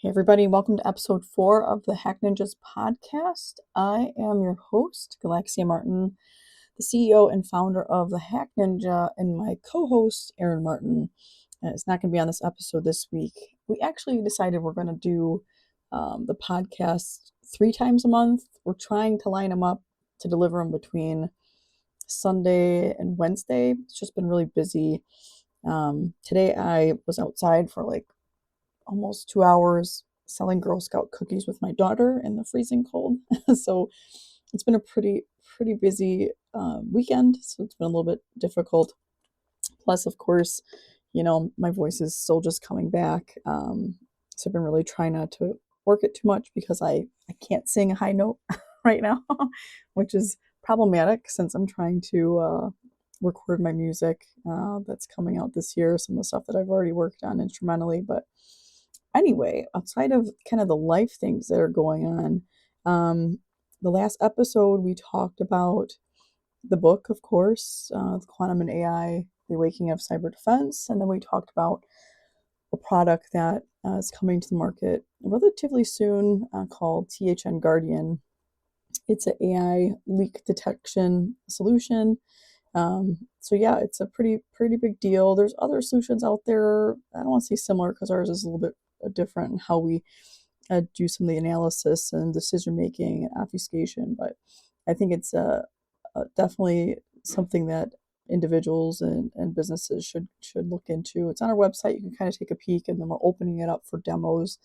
Hey everybody, welcome to episode 4 of the Hack Ninjas podcast. I am your host, Galaxia Martin, the CEO and founder of the Hack Ninja, and my co-host, Erin Martin. Is not going to be on this episode this week. We actually decided we're going to do the podcast 3 times a month. We're trying to line them up to deliver them between Sunday and Wednesday. It's just been really busy. Today I was outside for like almost 2 hours selling Girl Scout cookies with my daughter in the freezing cold. So it's been a pretty busy weekend. So it's been a little bit difficult. Plus, of course, my voice is still just coming back. So I've been really trying not to work it too much because I can't sing a high note right now, which is problematic since I'm trying to record my music that's coming out this year, some of the stuff that I've already worked on instrumentally. But anyway, outside of kind of the life things that are going on, the last episode we talked about the book, of course, Quantum and AI, The Awakening of Cyber Defense, and then we talked about a product that is coming to the market relatively soon called THN Guardian. It's an AI leak detection solution. So yeah, it's a pretty big deal. There's other solutions out there. I don't want to say similar because ours is a little bit different in how we do some of the analysis and decision making and obfuscation. But I think it's definitely something that individuals and businesses should look into. It's on our website. You can kind of take a peek, and then we're opening it up for demos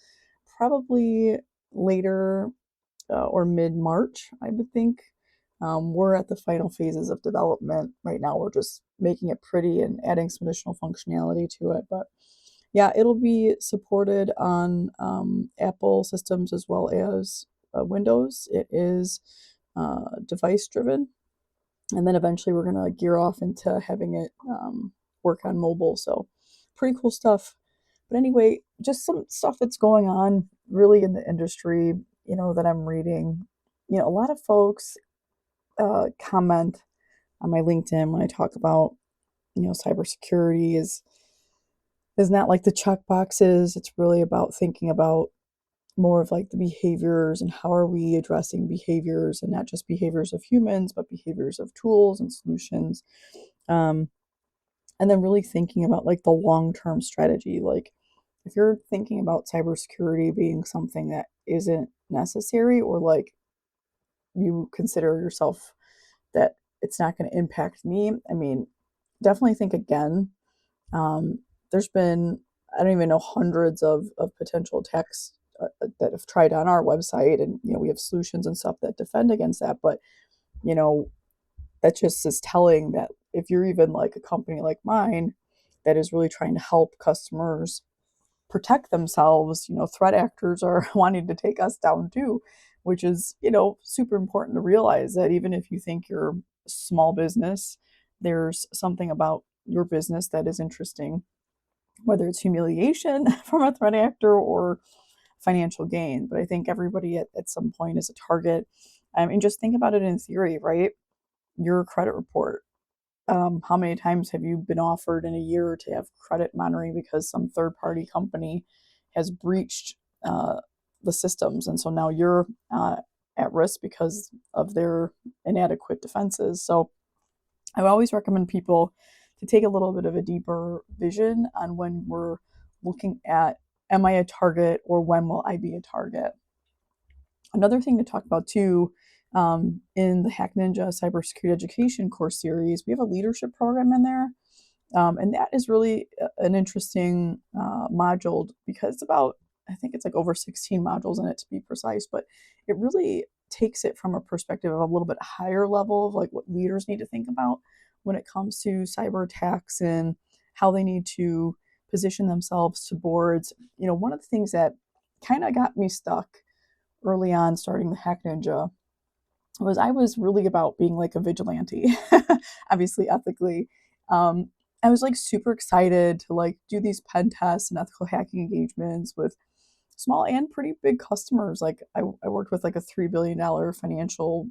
probably later or mid-March, I would think. We're at the final phases of development right now. We're just making it pretty and adding some additional functionality to it. But yeah, it'll be supported on Apple systems as well as Windows. It is device driven. And then eventually we're going to gear off into having it work on mobile. So pretty cool stuff. But anyway, just some stuff that's going on really in the industry, that I'm reading. A lot of folks comment on my LinkedIn when I talk about, cybersecurity is not like the check boxes. It's really about thinking about more of like the behaviors and how are we addressing behaviors, and not just behaviors of humans, but behaviors of tools and solutions. And then really thinking about like the long-term strategy. Like if you're thinking about cybersecurity being something that isn't necessary, or like you consider yourself that it's not going to impact me, I mean, definitely think again. There's been, I don't even know, hundreds of potential attacks that have tried on our website, and we have solutions and stuff that defend against that. But that just is telling that if you're even like a company like mine that is really trying to help customers protect themselves, threat actors are wanting to take us down too, which is, super important to realize that even if you think you're a small business, there's something about your business that is interesting, whether it's humiliation from a threat actor or financial gain. But I think everybody at some point is a target. And just think about it in theory, right? Your credit report. How many times have you been offered in a year to have credit monitoring because some third party company has breached the systems? And so now you're at risk because of their inadequate defenses. So I would always recommend people to take a little bit of a deeper vision on when we're looking at, am I a target, or when will I be a target? Another thing to talk about too, in the Hack Ninja Cybersecurity Education course series, we have a leadership program in there. And that is really an interesting module because it's about, I think it's like over 16 modules in it to be precise, but it really takes it from a perspective of a little bit higher level of like what leaders need to think about when it comes to cyber attacks and how they need to position themselves to boards. One of the things that kind of got me stuck early on starting the Hack Ninja was I was really about being like a vigilante, obviously ethically. I was like super excited to like do these pen tests and ethical hacking engagements with small and pretty big customers. Like I worked with like a $3 billion financial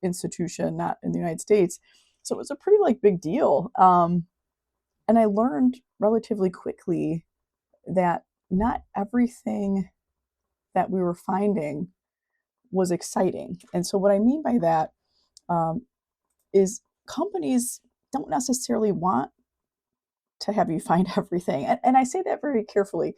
institution, not in the United States. So it was a pretty like big deal. And I learned relatively quickly that not everything that we were finding was exciting. And so what I mean by that um, is companies don't necessarily want to have you find everything. And I say that very carefully.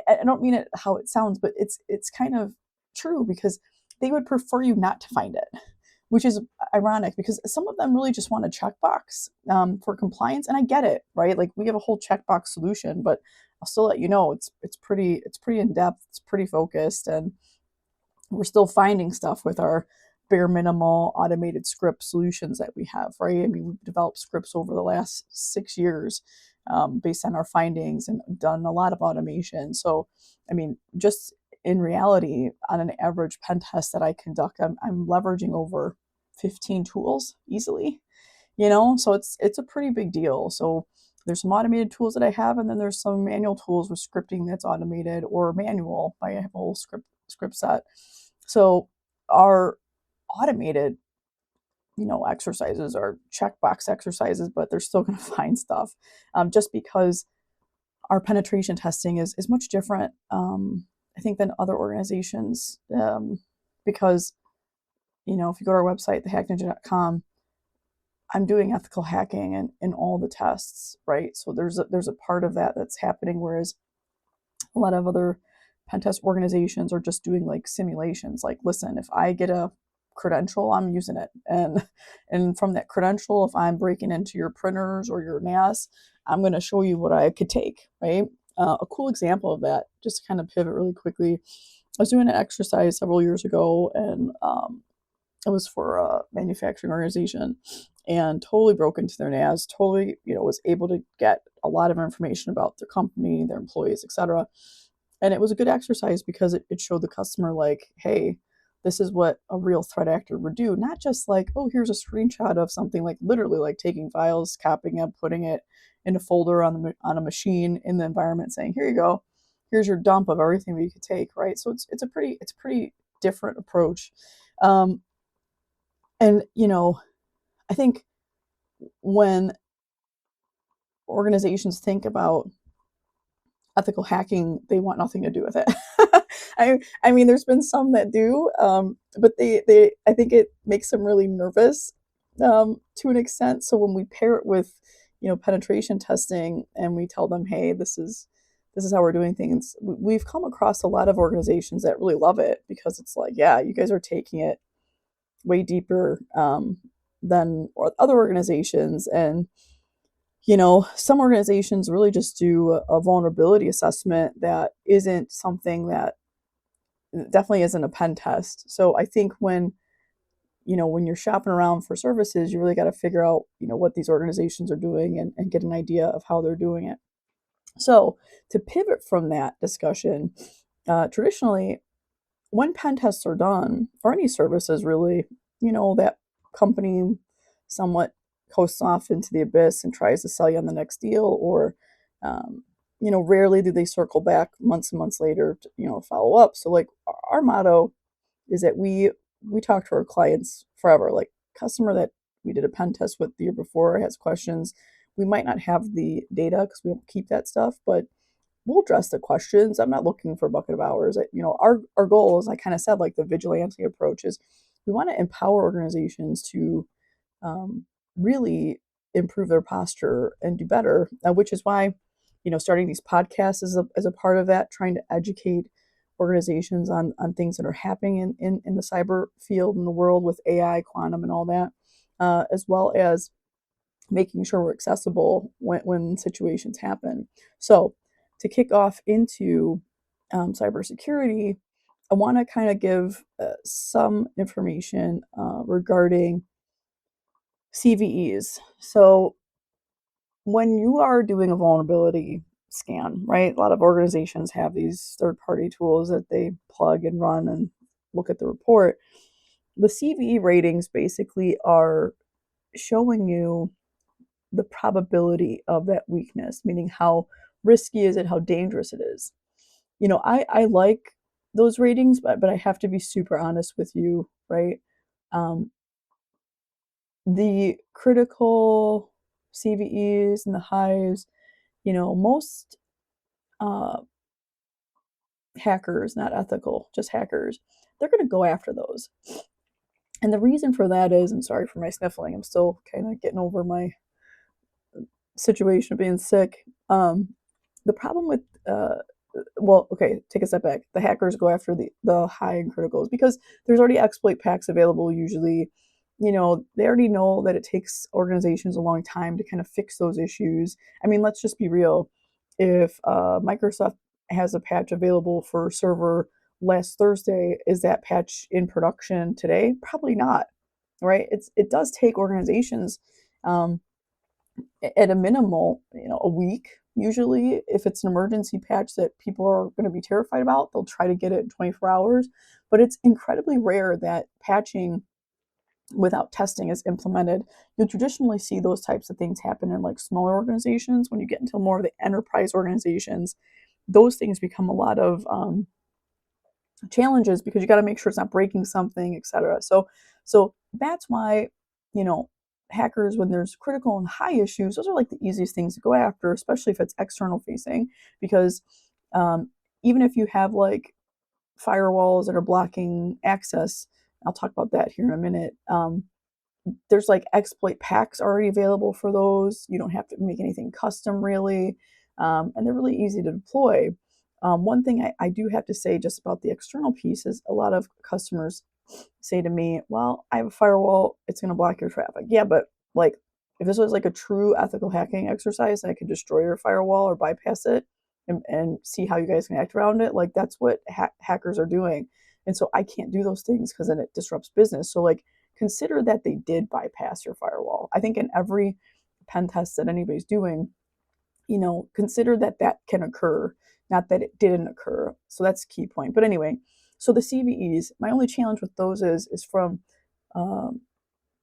I don't mean it how it sounds, but it's kind of true, because they would prefer you not to find it, which is ironic because some of them really just want a checkbox for compliance, and I get it, right? Like we have a whole checkbox solution, but I'll still let you know it's pretty in depth, it's pretty focused, and we're still finding stuff with our bare minimal automated script solutions that we have, right? I mean, we've developed scripts over the last 6 years based on our findings and done a lot of automation. So, I mean, just in reality, on an average pen test that I conduct, I'm leveraging over 15 tools easily, so it's a pretty big deal. So there's some automated tools that I have, and then there's some manual tools with scripting that's automated or manual. I have a whole script set. So our automated, exercises are checkbox exercises, but they're still going to find stuff, just because our penetration testing is much different, I think, than other organizations, because if you go to our website, thehackninja.com, I'm doing ethical hacking in all the tests, right? So there's a part of that that's happening, whereas a lot of other pen test organizations are just doing like simulations. Like, listen, if I get a credential, I'm using it, and from that credential, if I'm breaking into your printers or your NAS, I'm going to show you what I could take, right? A cool example of that, just to kind of pivot really quickly. I was doing an exercise several years ago, and it was for a manufacturing organization, and totally broke into their NAS, totally, was able to get a lot of information about their company, their employees, etc. And it was a good exercise because it showed the customer, like, hey, this is what a real threat actor would do. Not just like, oh, here's a screenshot of something, like literally like taking files, copying it, putting it in a folder on a machine in the environment, saying, here you go, here's your dump of everything that you could take, right? So it's a pretty different approach. And I think when organizations think about ethical hacking, they want nothing to do with it. I mean, there's been some that do, but they I think it makes them really nervous, to an extent. So when we pair it with penetration testing, and we tell them, hey, this is how we're doing things, we've come across a lot of organizations that really love it, because it's like, yeah, you guys are taking it way deeper than other organizations. And some organizations really just do a vulnerability assessment that isn't something that definitely isn't a pen test. So I think when you're shopping around for services, you really got to figure out what these organizations are doing, and get an idea of how they're doing it. So to pivot from that discussion, traditionally, when pen tests are done, or any services really, that company somewhat coasts off into the abyss and tries to sell you on the next deal, or rarely do they circle back months and months later to follow up. So like our motto is that we talk to our clients forever. Like, customer that we did a pen test with the year before has questions. We might not have the data because we don't keep that stuff, but we'll address the questions. I'm not looking for a bucket of hours. Our goal, as I kind of said, like the vigilante approach, is we want to empower organizations to really improve their posture and do better, which is why starting these podcasts is a part of that, trying to educate organizations on things that are happening in the cyber field, in the world with AI, quantum, and all that, as well as making sure we're accessible when situations happen. So to kick off into cybersecurity, I want to kind of give some information regarding CVEs. So when you are doing a vulnerability scan, right, a lot of organizations have these third-party tools that they plug and run and look at the report. The CVE ratings basically are showing you the probability of that weakness, meaning how risky is it, how dangerous it is. I like those ratings, but I have to be super honest with you, right? Um, the critical CVEs and the highs, most uh, hackers, not ethical, just hackers, they're going to go after those. And the reason for that is, and sorry for my sniffling, I'm still kind of getting over my situation of being sick. The problem with, well, okay, take a step back. The hackers go after the high and criticals because there's already exploit packs available usually. They already know that it takes organizations a long time to kind of fix those issues. I mean, let's just be real. If Microsoft has a patch available for server last Thursday, is that patch in production today? Probably not, right? It does take organizations um, at a minimal, a week. Usually, if it's an emergency patch that people are going to be terrified about, they'll try to get it in 24 hours. But it's incredibly rare that patching without testing is implemented. You'll traditionally see those types of things happen in like smaller organizations. When you get into more of the enterprise organizations, those things become a lot of challenges because you got to make sure it's not breaking something, etc. So that's why, you know, hackers, when there's critical and high issues, those are like the easiest things to go after, especially if it's external facing, because um, even if you have like firewalls that are blocking access, I'll talk about that here in a minute. There's like exploit packs already available for those. You don't have to make anything custom really, and they're really easy to deploy. One thing I do have to say just about the external piece is a lot of customers say to me, well, I have a firewall, it's going to block your traffic. Yeah, but like if this was like a true ethical hacking exercise, I could destroy your firewall or bypass it and see how you guys can act around it. Like that's what hackers are doing. And so I can't do those things because then it disrupts business. So like consider that they did bypass your firewall. I think in every pen test that anybody's doing, consider that that can occur, not that it didn't occur. So that's a key point. But anyway, so the CVEs, my only challenge with those is from um,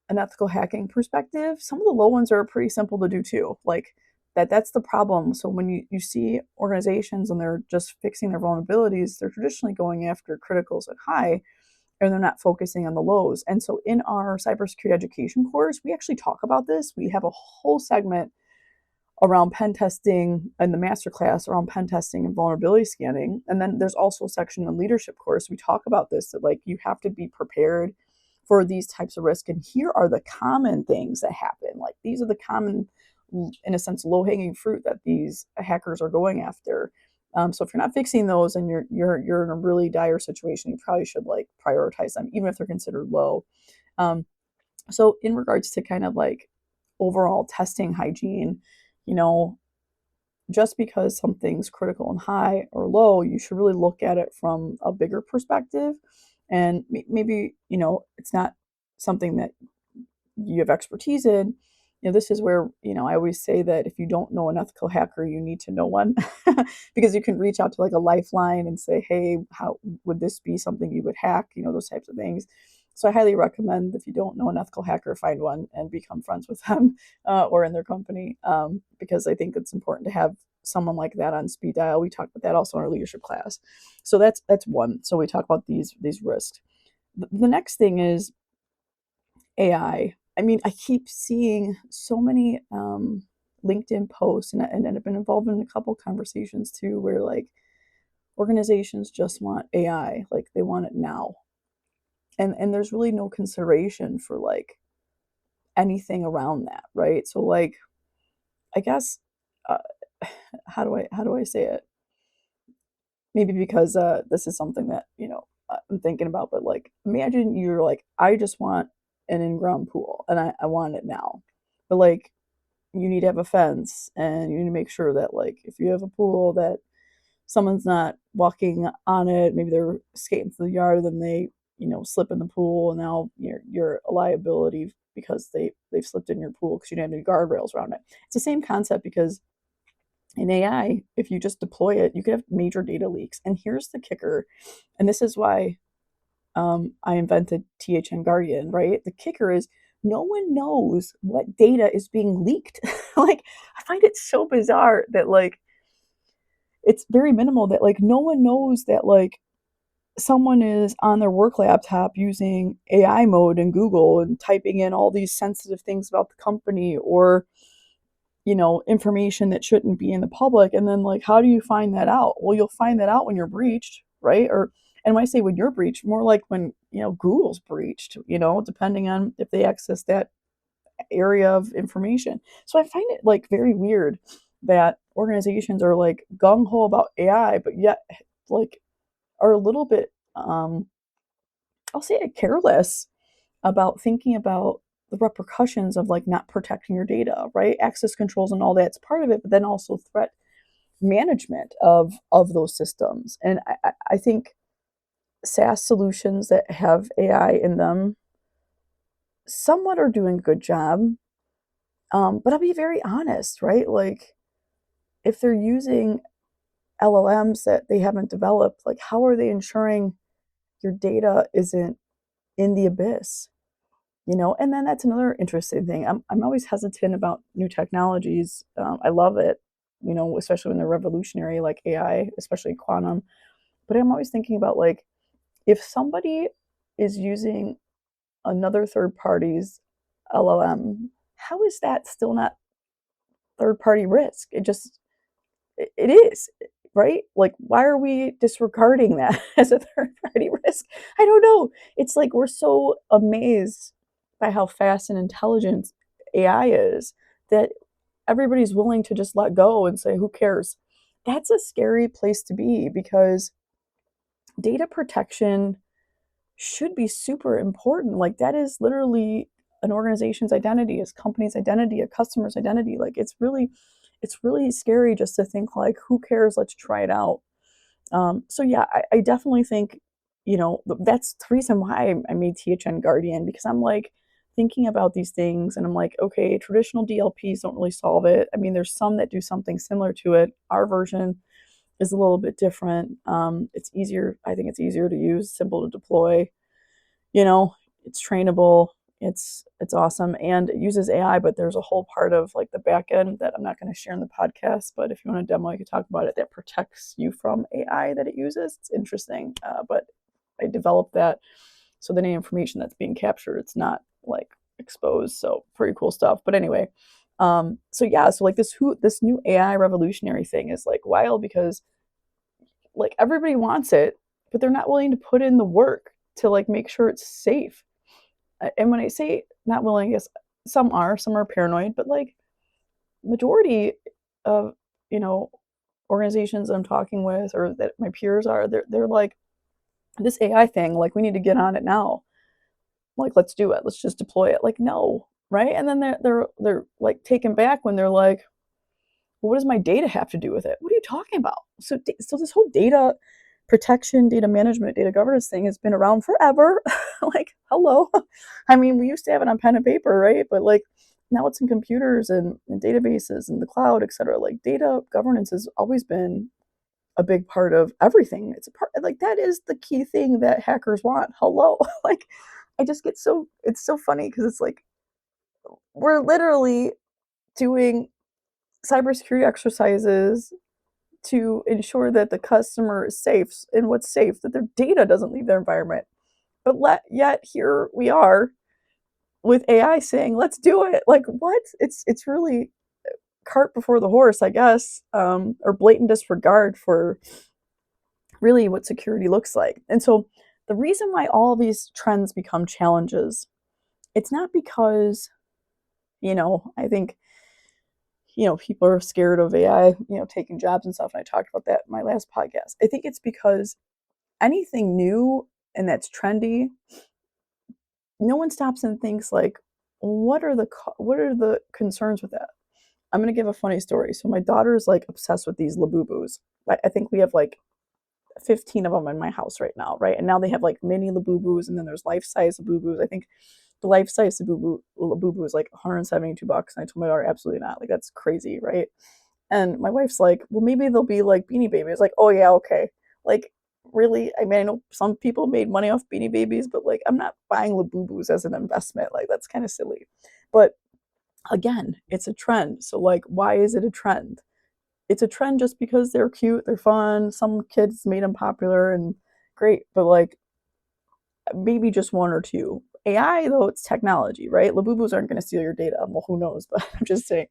an ethical hacking perspective. Some of the low ones are pretty simple to do too. Like that's the problem. So when you see organizations and they're just fixing their vulnerabilities, they're traditionally going after criticals and high, and they're not focusing on the lows. And so in our cybersecurity education course, we actually talk about this. We have a whole segment around pen testing and the masterclass around pen testing and vulnerability scanning. And then there's also a section in leadership course. We talk about this, that like you have to be prepared for these types of risk. And here are the common things that happen. Like these are the common, in a sense, low-hanging fruit that these hackers are going after. So if you're not fixing those and you're in a really dire situation, you probably should like prioritize them, even if they're considered low. Um, so in regards to kind of like overall testing hygiene, you know, just because something's critical and high or low, you should really look at it from a bigger perspective. And maybe, it's not something that you have expertise in. This is where, I always say that if you don't know an ethical hacker, you need to know one because you can reach out to like a lifeline and say, hey, how would this be something you would hack? Those types of things. So I highly recommend, if you don't know an ethical hacker, find one and become friends with them or in their company, because I think it's important to have someone like that on speed dial. We talked about that also in our leadership class. So that's one. So we talk about these risks. The next thing is AI. I mean, I keep seeing so many LinkedIn posts, and I've been involved in a couple conversations too, where like organizations just want AI, like they want it now, and there's really no consideration for like anything around that, right? So like, I guess, uh, how do I say it? Maybe because this is something that I'm thinking about, but like imagine you're like, I just want an in-ground pool and I want it now, but like you need to have a fence and you need to make sure that like if you have a pool that someone's not walking on it, maybe they're skating through the yard, then they slip in the pool, and now you're a liability because they've slipped in your pool because you didn't have any guardrails around it. It's the same concept because in AI, if you just deploy it, you could have major data leaks. And here's the kicker, and this is why I invented THN Guardian, right? The kicker is no one knows what data is being leaked. Like, I find it so bizarre that like it's very minimal, that like no one knows that like someone is on their work laptop using AI mode in Google and typing in all these sensitive things about the company, or information that shouldn't be in the public. And then like, how do you find that out? Well, you'll find that out when you're breached, right? And when I say when you're breached, more like when, Google's breached, depending on if they access that area of information. So I find it like very weird that organizations are like gung ho about AI, but yet like are a little bit, I'll say it, careless about thinking about the repercussions of like not protecting your data, right? Access controls and all that's part of it, but then also threat management of those systems. And I think SaaS solutions that have AI in them somewhat are doing a good job. But I'll be very honest, right? Like if they're using LLMs that they haven't developed, like how are they ensuring your data isn't in the abyss? And then that's another interesting thing. I'm always hesitant about new technologies. I love it, especially when they're revolutionary, like AI, especially quantum. But I'm always thinking about like if somebody is using another third party's LLM, how is that still not third party risk? It is, right? Like, why are we disregarding that as a third party risk? I don't know. It's like we're so amazed by how fast and intelligent AI is that everybody's willing to just let go and say, who cares? That's a scary place to be because data protection should be super important. Like, that is literally an organization's identity, a company's identity, a customer's identity. Like, it's really scary just to think like, who cares? Let's try it out. So yeah, I definitely think, that's the reason why I made THN Guardian, because I'm like thinking about these things and I'm like, okay, traditional DLPs don't really solve it. I mean, there's some that do something similar to it. Our version is a little bit different. It's easier. I think it's easier to use, simple to deploy. You know, it's trainable. It's awesome, and it uses AI, but there's a whole part of like the back end that I'm not going to share in the podcast. But if you want a demo, I could talk about it. That protects you from AI that it uses. It's interesting, but I developed that so that any information that's being captured, it's not like exposed. So pretty cool stuff. But anyway, so yeah, so like this new AI revolutionary thing is like wild because like everybody wants it, but they're not willing to put in the work to like make sure it's safe. And when I say not willing, I guess some are paranoid, but like majority of you know organizations I'm talking with or that my peers are, they're like this AI thing, like we need to get on it now. Like let's do it. Let's just deploy it. Like no, right? And then they're like taken back when they're like, well, what does my data have to do with it? What are you talking about? So this whole data protection, data management, data governance thing has been around forever. Like, hello. I mean, we used to have it on pen and paper, right? But like now it's in computers and databases and the cloud, et cetera. Like data governance has always been a big part of everything. It's a part like that is the key thing that hackers want. Hello. Like I just get so it's so funny because it's like we're literally doing cybersecurity exercises to ensure that the customer is safe and what's safe, that their data doesn't leave their environment. But yet here we are with AI saying, "Let's do it." Like what? It's really cart before the horse, I guess, or blatant disregard for really what security looks like. And so the reason why all these trends become challenges, it's not because I think people are scared of AI, taking jobs and stuff. And I talked about that in my last podcast. I think it's because anything new and that's trendy, no one stops and thinks like, what are the concerns with that? I'm gonna give a funny story. So my daughter's like obsessed with these Labubus. I think we have like 15 of them in my house right now, right? And now they have like mini Labubus, and then there's life size Labubus. I think the life size Labubu is like $172, and I told my daughter absolutely not. Like that's crazy, right? And my wife's like, well, maybe they'll be like Beanie Babies. Like, oh yeah, okay. Like, really? I mean, I know some people made money off Beanie Babies, but like, I'm not buying Labubus as an investment. Like, that's kind of silly. But again, it's a trend. So like, why is it a trend? It's a trend just because they're cute, they're fun. Some kids made them popular and great, but like, maybe just one or two. AI though, it's technology, right? Labubus aren't going to steal your data. Well, who knows? But I'm just saying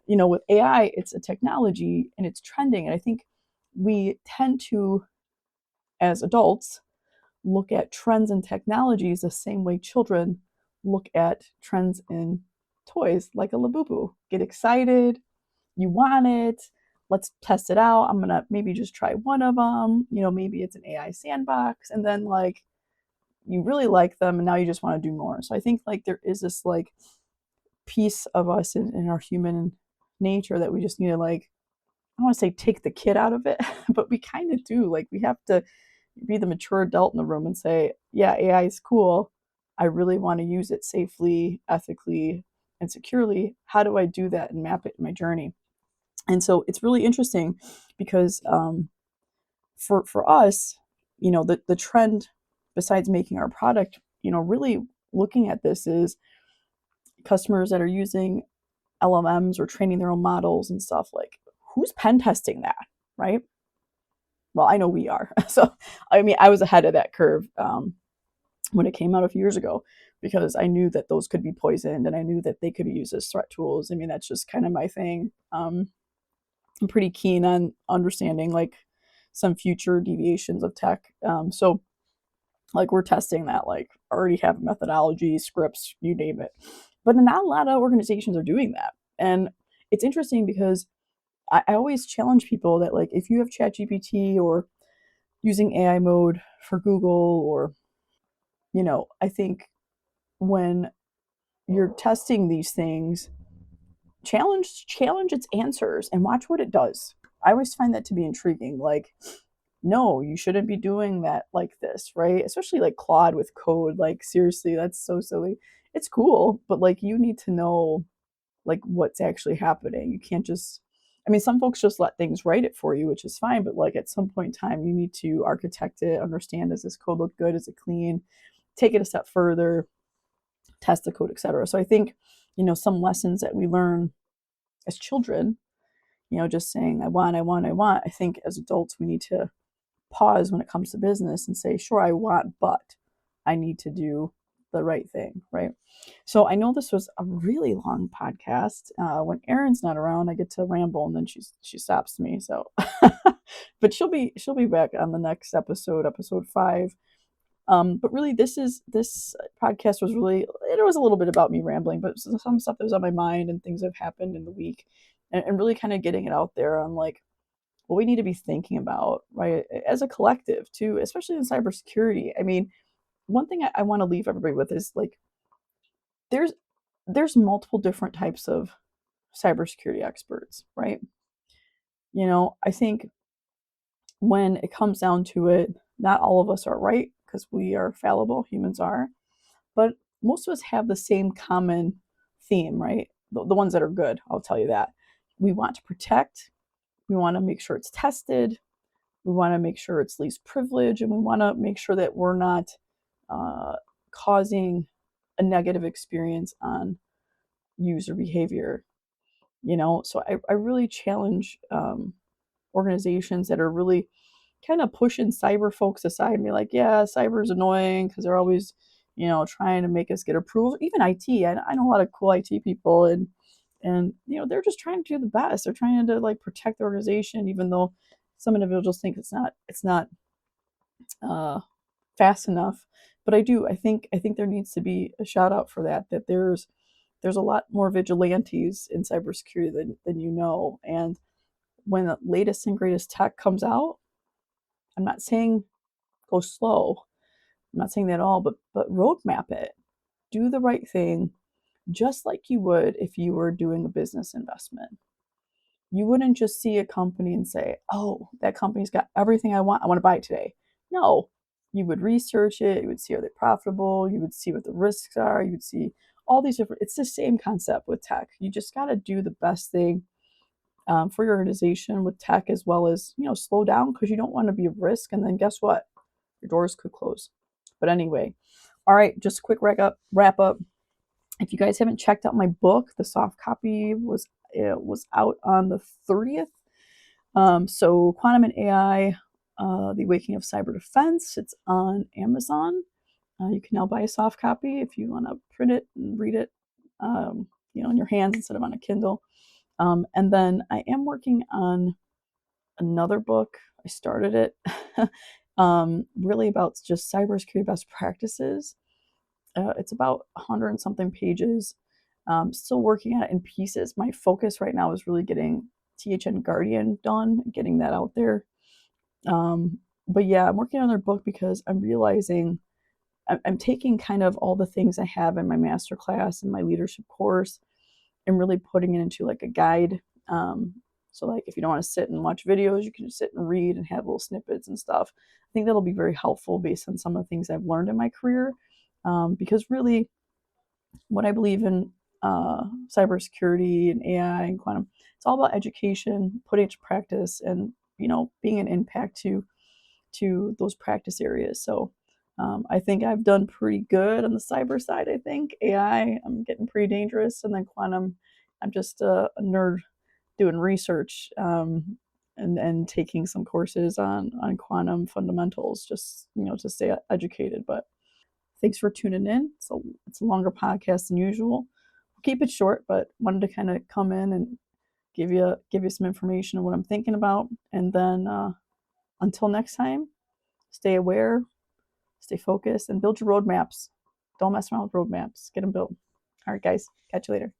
with AI, it's a technology and it's trending. And I think we tend to as adults, look at trends in technologies the same way children look at trends in toys, like a Labubu. Get excited, you want it, let's test it out. I'm gonna maybe just try one of them. Maybe it's an AI sandbox, and then like you really like them, and now you just want to do more. So I think like there is this like piece of us in our human nature that we just need to like, I don't want to say take the kid out of it, but we kind of do. Like we have to be the mature adult in the room and say, yeah, AI is cool. I really want to use it safely, ethically, and securely. How do I do that and map it in my journey? And so it's really interesting because for us, the trend, besides making our product, really looking at this is customers that are using LLMs or training their own models and stuff. Like, who's pen testing that, right? Well, I know we are. So, I mean, I was ahead of that curve when it came out a few years ago because I knew that those could be poisoned and I knew that they could be used as threat tools. I mean, that's just kind of my thing. I'm pretty keen on understanding like some future deviations of tech. So, like, we're testing that, like, already have methodology, scripts, you name it. But not a lot of organizations are doing that. And it's interesting because I always challenge people that, like, if you have ChatGPT or using AI mode for Google, or, I think when you're testing these things, challenge its answers and watch what it does. I always find that to be intriguing. Like, no, you shouldn't be doing that like this, right? Especially like Claude with code. Like, seriously, that's so silly. It's cool, but like you need to know like what's actually happening. You can't just, I mean, some folks just let things write it for you, which is fine, but like at some point in time, you need to architect it, understand, does this code look good? Is it clean? Take it a step further, test the code, etc. So I think, some lessons that we learn as children, just saying, I want, I want, I want. I think as adults, we need to pause when it comes to business and say, sure, I want, but I need to do the right thing, right? So I know this was a really long podcast. When Erin's not around, I get to ramble, and then she stops me. So, but she'll be back on the next episode, episode 5. But really, this podcast was really, it was a little bit about me rambling, but some stuff that was on my mind and things that have happened in the week, and really kind of getting it out there on like what we need to be thinking about, right, as a collective too, especially in cybersecurity. I mean, one thing I want to leave everybody with is like there's multiple different types of cybersecurity experts, right? I think when it comes down to it, not all of us are right because we are fallible, humans are, but most of us have the same common theme, right? The ones that are good, I'll tell you that. We want to protect, we want to make sure it's tested, we want to make sure it's least privilege, and we want to make sure that we're not uh, causing a negative experience on user behavior. So I really challenge organizations that are really kind of pushing cyber folks aside and be like, yeah, cyber's annoying because they're always, trying to make us get approval. Even IT, I know a lot of cool IT people, and they're just trying to do the best. They're trying to like protect the organization, even though some individuals think it's not uh, fast enough. But I think there needs to be a shout out for that. That there's a lot more vigilantes in cybersecurity than and when the latest and greatest tech comes out, I'm not saying go slow. I'm not saying that at all, but roadmap it. Do the right thing, just like you would if you were doing a business investment. You wouldn't just see a company and say, oh, that company's got everything I want. I want to buy it today. No, you would research it. You would see, are they profitable? You would see what the risks are. You would see all these different, it's the same concept with tech. You just got to do the best thing for your organization with tech, as well as, slow down because you don't want to be a risk. And then guess what? Your doors could close. But anyway, all right, just a quick wrap up. If you guys haven't checked out my book, the soft copy was out on the 30th. So Quantum and AI, The Awakening of Cyber Defense. It's on Amazon. You can now buy a soft copy if you want to print it and read it, in your hands instead of on a Kindle. And then I am working on another book. I started it. really about just cybersecurity best practices. It's about 100 and something pages. Still working on it in pieces. My focus right now is really getting THN Guardian done, getting that out there. But yeah, I'm working on their book because I'm realizing I'm taking kind of all the things I have in my master class and my leadership course and really putting it into like a guide. So like if you don't want to sit and watch videos, you can just sit and read and have little snippets and stuff. I think that'll be very helpful based on some of the things I've learned in my career. Because really, what I believe in cybersecurity and AI and quantum, it's all about education, putting it to practice, and being an impact to those practice areas. So I think I've done pretty good on the cyber side. I think AI, I'm getting pretty dangerous, and then quantum, I'm just a nerd doing research and taking some courses on quantum fundamentals, just to stay educated. But thanks for tuning in. So it's a longer podcast than usual. We'll keep it short, but wanted to kind of come in and give you some information on what I'm thinking about, and then until next time, stay aware, stay focused, and build your roadmaps. Don't mess around with roadmaps. Get them built. All right, guys. Catch you later.